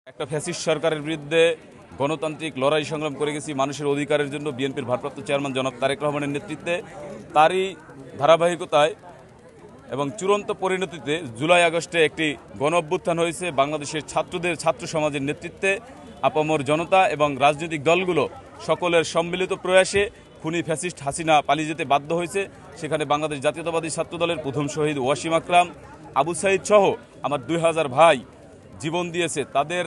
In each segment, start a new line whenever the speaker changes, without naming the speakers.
একটা ফ্যাসিস্ট সরকারের বিরুদ্ধে গণতান্ত্রিক লড়াই সংগ্রাম করে গেছি মানুষের অধিকারের জন্য। বিএনপির ভারপ্রাপ্ত চেয়ারম্যান জনাব তারেক রহমানের নেতৃত্বে তারই ধারাবাহিকতায় এবং চূড়ান্ত পরিণতিতে জুলাই আগস্টে একটি গণ অভ্যুত্থান হয়েছে বাংলাদেশের ছাত্র সমাজের নেতৃত্বে। আপামর জনতা এবং রাজনৈতিক দলগুলো সকলের সম্মিলিত প্রয়াসে খুনি ফ্যাসিস্ট হাসিনা পালিয়ে যেতে বাধ্য হয়েছে। সেখানে বাংলাদেশ জাতীয়তাবাদী ছাত্রদলের প্রথম শহীদ ওয়াসিম আকরাম, আবু সাইদ সহ আমার 2000 ভাই জীবন দিয়েছে। তাদের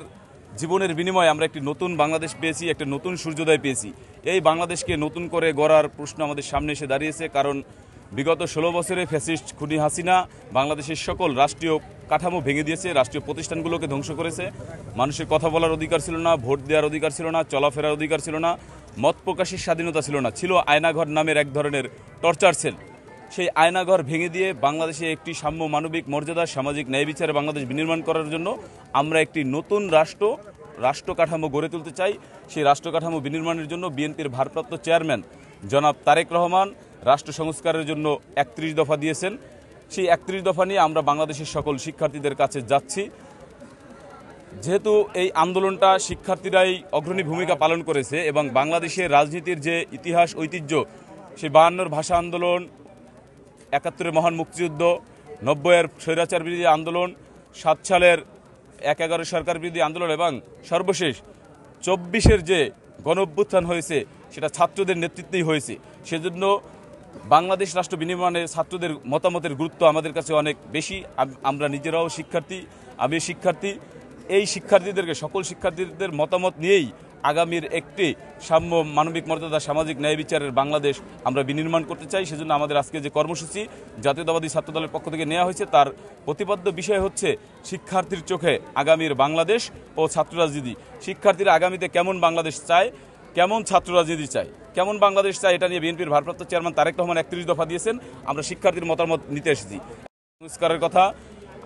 জীবনের বিনিময়ে আমরা একটি নতুন বাংলাদেশ পেয়েছি, একটা নতুন সূর্যোদয় পেয়েছি। এই বাংলাদেশকে নতুন করে গড়ার প্রশ্ন আমাদের সামনে এসে দাঁড়িয়েছে, কারণ বিগত 16 বছরে ফ্যাসিস্ট খুনি হাসিনা বাংলাদেশের সকল রাষ্ট্রীয় কাঠামো ভেঙে দিয়েছে, রাষ্ট্রীয় প্রতিষ্ঠানগুলোকে ধ্বংস করেছে। মানুষের কথা বলার অধিকার ছিল না, ভোট দেওয়ার অধিকার ছিল না, চলাফেরার অধিকার ছিল না, মত প্রকাশের স্বাধীনতা ছিল না, ছিল আয়নাঘর নামের এক ধরনের টর্চার সেল। সেই আয়নাঘর ভেঙে দিয়ে বাংলাদেশে একটি সাম্য মানবিক মর্যাদা সামাজিক ন্যায় বিচারে বাংলাদেশ বিনির্মাণ করার জন্য আমরা একটি নতুন রাষ্ট্র কাঠামো গড়ে তুলতে চাই। সেই রাষ্ট্র কাঠামো বিনির্মাণের জন্য বিএনপির ভারপ্রাপ্ত চেয়ারম্যান জনাব তারেক রহমান রাষ্ট্র সংস্কারের জন্য 31 দফা দিয়েছেন। সেই 31 দফা নিয়ে আমরা বাংলাদেশের সকল শিক্ষার্থীদের কাছে যাচ্ছি। যেহেতু এই আন্দোলনটা শিক্ষার্থীরাই অগ্রণী ভূমিকা পালন করেছে এবং বাংলাদেশের রাজনীতির যে ইতিহাস ঐতিহ্য, সেই 52 ভাষা আন্দোলন, 71 মহান মুক্তিযুদ্ধ, 90 স্বৈরাচার বিরোধী আন্দোলন, 7 সালের 11 সরকার বিরোধী আন্দোলন এবং সর্বশেষ 24 যে গণ অভ্যুত্থান হয়েছে সেটা ছাত্রদের নেতৃত্বেই হয়েছে। সেজন্য বাংলাদেশ রাষ্ট্র বিনির্মাণে ছাত্রদের মতামতের গুরুত্ব আমাদের কাছে অনেক বেশি। আমরা নিজেরাও শিক্ষার্থী, আমি শিক্ষার্থী। এই শিক্ষার্থীদেরকে সকল শিক্ষার্থীদের মতামত নিয়েই আগামীর একটি সাম্য মানবিক মর্যাদা সামাজিক ন্যায় বিচারের বাংলাদেশ আমরা বিনির্মাণ করতে চাই। সেজন্য আমাদের আজকে যে কর্মসূচি জাতীয়তাবাদী ছাত্রদলের পক্ষ থেকে নেওয়া হয়েছে তার প্রতিপাদ্য বিষয় হচ্ছে শিক্ষার্থীর চোখে আগামীর বাংলাদেশ ও ছাত্র রাজনীতি। শিক্ষার্থীরা আগামীতে কেমন বাংলাদেশ চায়, কেমন ছাত্র রাজনীতি চায়, কেমন বাংলাদেশ চায়, এটা নিয়ে বিএনপির ভারপ্রাপ্ত চেয়ারম্যান তারেক রহমান 31 দফা দিয়েছেন। আমরা শিক্ষার্থীর মতামত নিতে এসেছি। সংস্কারের কথা,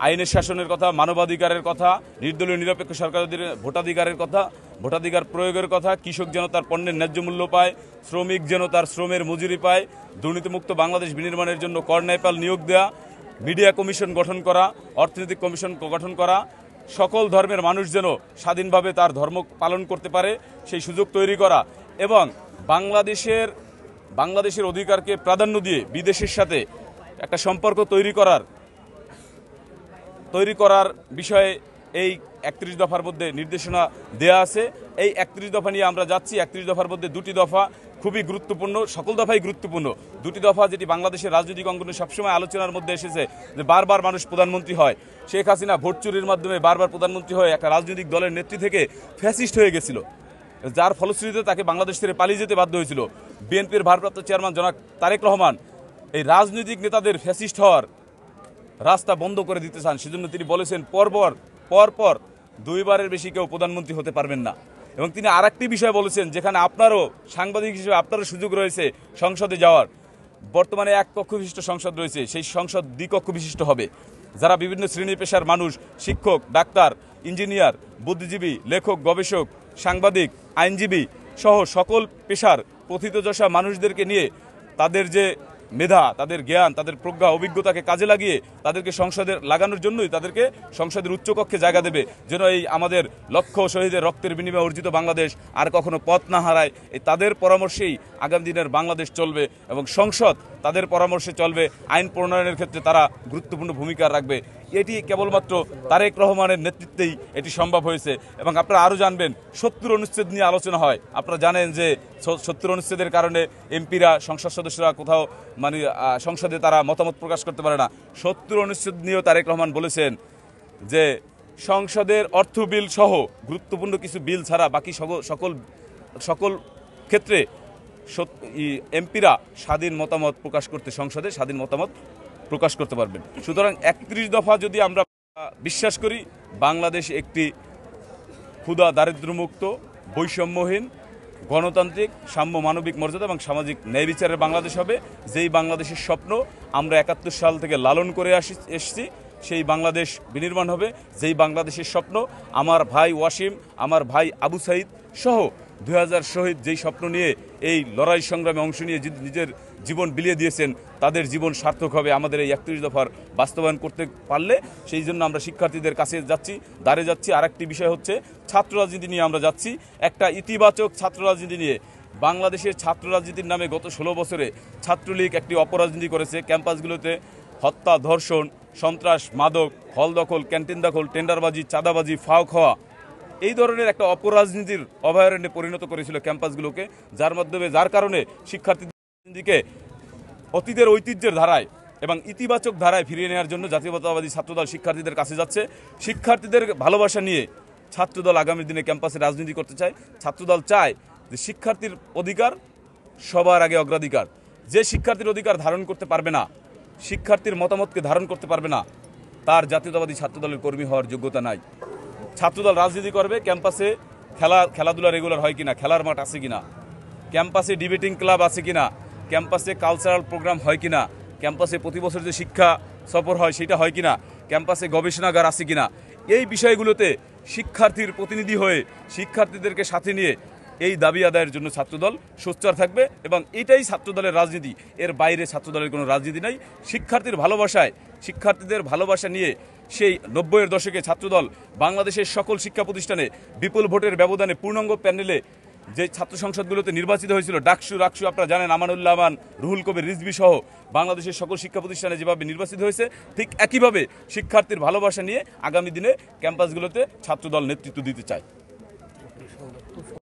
আইনের শাসনের কথা, মানবাধিকারের কথা, নির্দলীয় নিরপেক্ষ সরকারের ভোটাধিকারের কথা, ভোটাধিকার প্রয়োগের কথা, কৃষক যেন তার পণ্যের ন্যায্য মূল্য পায়, শ্রমিক যেন তার শ্রমের মজুরি পায়, দুর্নীতিমুক্ত বাংলাদেশ বিনির্মাণের জন্য করনাইপাল নিয়োগ দেওয়া, মিডিয়া কমিশন গঠন করা, অর্থনৈতিক কমিশন গঠন করা, সকল ধর্মের মানুষ যেন স্বাধীনভাবে তার ধর্ম পালন করতে পারে সেই সুযোগ তৈরি করা এবং বাংলাদেশের অধিকারকে প্রাধান্য দিয়ে বিদেশের সাথে একটা সম্পর্ক তৈরি করার বিষয়ে এই 31 দফার মধ্যে নির্দেশনা দেয়া আছে। এই 31 দফা নিয়ে আমরা যাচ্ছি। 31 দফার মধ্যে 2টি দফা খুবই গুরুত্বপূর্ণ, সকল দফাই গুরুত্বপূর্ণ। 2টি দফা যেটি বাংলাদেশের রাজনৈতিক অঙ্গনে সবসময় আলোচনার মধ্যে এসেছে, যে বারবার মানুষ প্রধানমন্ত্রী হয়। শেখ হাসিনা ভোট চুরির মাধ্যমে বারবার প্রধানমন্ত্রী হয়ে একটা রাজনৈতিক দলের নেত্রী থেকে ফ্যাসিস্ট হয়ে গেছিল, যার ফলশ্রুতিতে তাকে বাংলাদেশ ছেড়ে পালিয়ে যেতে বাধ্য হয়েছিল। বিএনপির ভারপ্রাপ্ত চেয়ারম্যান জনাব তারেক রহমান এই রাজনৈতিক নেতাদের ফ্যাসিস্ট হওয়ার রাস্তা বন্ধ করে দিতে চান। সেজন্য তিনি বলেছেন পরপর 2বারের বেশি কেউ প্রধানমন্ত্রী হতে পারবেন না। এবং তিনি আরেকটি বিষয় বলেছেন, যেখানে আপনারও সাংবাদিক হিসেবে আপনারও সুযোগ রয়েছে সংসদে যাওয়ার। বর্তমানে 1 কক্ষ বিশিষ্ট সংসদ রয়েছে, সেই সংসদ 2 কক্ষ বিশিষ্ট হবে। যারা বিভিন্ন শ্রেণী পেশার মানুষ, শিক্ষক, ডাক্তার, ইঞ্জিনিয়ার, বুদ্ধিজীবী, লেখক, গবেষক, সাংবাদিক, আইনজীবী সহ সকল পেশার প্রথিতযশা মানুষদেরকে নিয়ে তাদের যে মেধা, তাদের জ্ঞান, তাদের প্রজ্ঞা, অভিজ্ঞতাকে কাজে লাগিয়ে তাদেরকে লাগানোর জন্যই তাদেরকে সংসদের উচ্চকক্ষে জায়গা দেবে, যেন এই আমাদের লক্ষ শহীদের রক্তের বিনিময়ে অর্জিত বাংলাদেশ আর কখনো পথ না হারায়। এই তাদের পরামর্শেই আগামী দিনের বাংলাদেশ চলবে এবং সংসদ তাদের পরামর্শে চলবে। আইন প্রণয়নের ক্ষেত্রে তারা গুরুত্বপূর্ণ ভূমিকা রাখবে। এটি কেবলমাত্র তারেক রহমানের নেতৃত্বেই এটি সম্ভব হয়েছে। এবং আপনারা আরও জানবেন, 70 অনুচ্ছেদ নিয়ে আলোচনা হয়। আপনারা জানেন যে 70 অনুচ্ছেদের কারণে এমপিরা, সংসদ সদস্যরা কোথাও সংসদে তারা মতামত প্রকাশ করতে পারে না। 70 অনুচ্ছেদ নিয়েও তারেক রহমান বলেছেন যে সংসদের অর্থ বিল সহ গুরুত্বপূর্ণ কিছু বিল ছাড়া বাকি সকল ক্ষেত্রে এমপিরা স্বাধীন মতামত প্রকাশ করতে, সংসদে স্বাধীন মতামত প্রকাশ করতে পারবেন। সুতরাং 31 দফা যদি আমরা বিশ্বাস করি, বাংলাদেশ একটি ক্ষুধা দারিদ্র্যমুক্ত, বৈষম্যহীন, গণতান্ত্রিক, সাম্য মানবিক মর্যাদা এবং সামাজিক ন্যায় বিচারের বাংলাদেশ হবে। যেই বাংলাদেশের স্বপ্ন আমরা 71 সাল থেকে লালন করে এসেছি, সেই বাংলাদেশ বিনির্মাণ হবে। যেই বাংলাদেশের স্বপ্ন আমার ভাই ওয়াসিম, আমার ভাই আবু সাইদ সহ 2000 শহীদ যেই স্বপ্ন নিয়ে এই লড়াই সংগ্রামে অংশ নিয়ে নিজের জীবন বিলিয়ে দিয়েছেন তাদের জীবন সার্থক হবে আমাদের এই 31 দফার বাস্তবায়ন করতে পারলে। সেই জন্য আমরা শিক্ষার্থীদের কাছে যাচ্ছি, দ্বারে যাচ্ছি। আরেকটি বিষয় হচ্ছে ছাত্র রাজনীতি নিয়ে আমরা যাচ্ছি, একটা ইতিবাচক ছাত্র রাজনীতি নিয়ে। বাংলাদেশের ছাত্র রাজনীতির নামে গত 16 বছরে ছাত্রলীগ একটি অপরাজনীতি করেছে। ক্যাম্পাসগুলোতে হত্যা, ধর্ষণ, সন্ত্রাস, মাদক, হল দখল, ক্যান্টিন দখল, টেন্ডারবাজি, চাঁদাবাজি, ফাও খাওয়া, এই ধরনের একটা অপরাজনীতির অভয়ারণ্যে পরিণত করেছিল ক্যাম্পাসগুলোকে, যার কারণে শিক্ষার্থীদেরকে অতীতের ঐতিহ্যের ধারায় এবং ইতিবাচক ধারায় ফিরিয়ে নেওয়ার জন্য জাতীয়তাবাদী ছাত্রদল শিক্ষার্থীদের কাছে যাচ্ছে। শিক্ষার্থীদের ভালোবাসা নিয়ে ছাত্রদল আগামী দিনে ক্যাম্পাসে রাজনীতি করতে চায়। ছাত্রদল চায় যে শিক্ষার্থীর অধিকার সবার আগে অগ্রাধিকার। যে শিক্ষার্থীর অধিকার ধারণ করতে পারবে না, শিক্ষার্থীর মতামতকে ধারণ করতে পারবে না, তার জাতীয়তাবাদী ছাত্রদলের কর্মী হওয়ার যোগ্যতা নাই। ছাত্রদল রাজনীতি করবে, ক্যাম্পাসে খেলাধুলা রেগুলার হয় কিনা, খেলার মাঠ আছে কিনা, ক্যাম্পাসে ডিবেটিং ক্লাব আছে কিনা, ক্যাম্পাসে কালচারাল প্রোগ্রাম হয় কিনা, ক্যাম্পাসে প্রতি বছর যে শিক্ষা সফর হয় সেটা হয় কিনা, ক্যাম্পাসে গবেষণাগার আছে কিনা, এই বিষয়গুলোতে শিক্ষার্থীর প্রতিনিধি হয়ে শিক্ষার্থীদেরকে সাথে নিয়ে এই দাবি আদায়ের জন্য ছাত্রদল সোচ্চার থাকবে এবং এটাই ছাত্রদলের রাজনীতি। এর বাইরে ছাত্রদলের কোনো রাজনীতি নাই। শিক্ষার্থীদের ভালোবাসা নিয়ে সেই 90-এর দশকে ছাত্রদল বাংলাদেশের সকল শিক্ষা প্রতিষ্ঠানে বিপুল ভোটের ব্যবধানে পূর্ণাঙ্গ প্যানেলে যে ছাত্র সংসদগুলোতে নির্বাচিত হয়েছিল, ডাকসু রাকসু আপনারা জানেন, আমানুল্লাহ আমান, রুহুল কবির রিজভী সহ বাংলাদেশের সকল শিক্ষা প্রতিষ্ঠানে যেভাবে নির্বাচিত হয়েছে, ঠিক একইভাবে শিক্ষার্থীর ভালোবাসা নিয়ে আগামী দিনে ক্যাম্পাসগুলোতে ছাত্রদল নেতৃত্ব দিতে চায়।